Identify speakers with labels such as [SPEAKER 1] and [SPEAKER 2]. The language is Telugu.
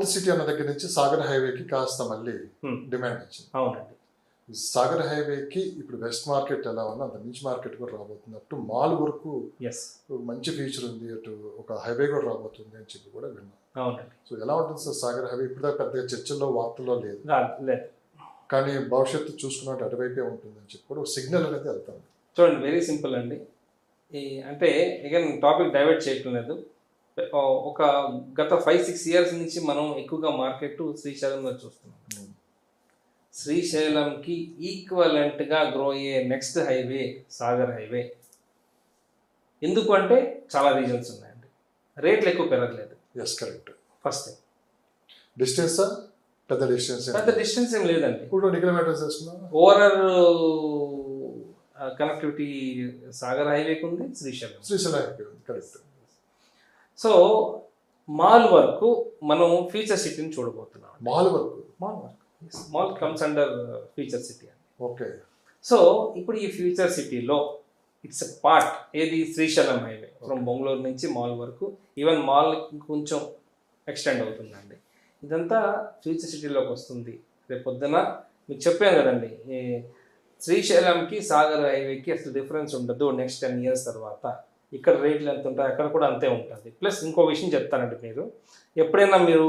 [SPEAKER 1] ఫోర్త్ సిటీ అన్న దగ్గర నుంచి సాగర్ హైవేకి కాస్త మళ్ళీ డిమాండ్ వచ్చింది.
[SPEAKER 2] అవునండి.
[SPEAKER 1] సాగర్ హైవేకి ఇప్పుడు వెస్ట్ మార్కెట్ ఎలా ఉన్నా అంత నుంచి మార్కెట్ కూడా రాబోతుంది. అటు మాల్ వరకు మంచి ఫీచర్ ఉంది, అటు ఒక హైవే కూడా రాబోతుంది అని చెప్పి కూడా విన్నాం.
[SPEAKER 2] అవునండి.
[SPEAKER 1] సో ఎలా ఉంటుంది సార్ సాగర్ హైవే? ఇప్పుడు పెద్దగా చర్చల్లో వార్తల్లో లేదు,
[SPEAKER 2] లేదు,
[SPEAKER 1] కానీ భవిష్యత్తు చూసుకున్నట్టు అటువైపే ఉంటుంది అని చెప్పి కూడా ఒక సిగ్నల్ అనేది వెళ్తాను.
[SPEAKER 2] చూడండి, వెరీ సింపుల్ అండి. అంటే అగైన్ టాపిక్ డైవర్ట్ చేయటం లేదు. ఒక గత 5-6 ఇయర్స్ నుంచి మనం ఎక్కువగా మార్కెట్ శ్రీశైలంలో చూస్తున్నాం. శ్రీశైలంకి ఈక్వలెంట్గా గ్రో అయ్యే నెక్స్ట్ హైవే సాగర్ హైవే. ఎందుకు అంటే చాలా రీజన్స్ ఉన్నాయండి. రేట్లు ఎక్కువ పెరగలేదు.
[SPEAKER 1] Yes, correct.
[SPEAKER 2] First thing.
[SPEAKER 1] Distance పెద్ద డిస్టెన్స్
[SPEAKER 2] ఏం లేదండి.
[SPEAKER 1] ఇప్పుడు 20 కిలోమీటర్స్ వేసుకున్నాం.
[SPEAKER 2] ఓవరాల్ కనెక్టివిటీ సాగర్ హైవేకి ఉంది, శ్రీశైలం
[SPEAKER 1] హైవే ఉంది. కరెక్ట్.
[SPEAKER 2] సో మాల్ వరకు మనం ఫ్యూచర్ సిటీని చూడబోతున్నాం. Mall comes under future city అండి.
[SPEAKER 1] ఓకే.
[SPEAKER 2] సో ఇప్పుడు ఈ ఫ్యూచర్ సిటీలో ఇట్స్ ఎ పార్ట్ ఏది శ్రీశైలం హైవే ఫ్రమ్ బెంగళూరు నుంచి మాల్ వరకు, ఈవెన్ మాల్ కొంచెం ఎక్స్టెండ్ అవుతుందండి. ఇదంతా ఫ్యూచర్ సిటీలోకి వస్తుంది. రేపు పొద్దున మీకు చెప్పాను కదండి, శ్రీశైలంకి సాగర్ హైవేకి అసలు డిఫరెన్స్ ఉండదు నెక్స్ట్ 10 years తర్వాత. ఇక్కడ రేట్లు ఎంత ఉంటాయి అక్కడ కూడా అంతే ఉంటుంది. ప్లస్ ఇంకో విషయం చెప్తానండి, మీరు ఎప్పుడైనా మీరు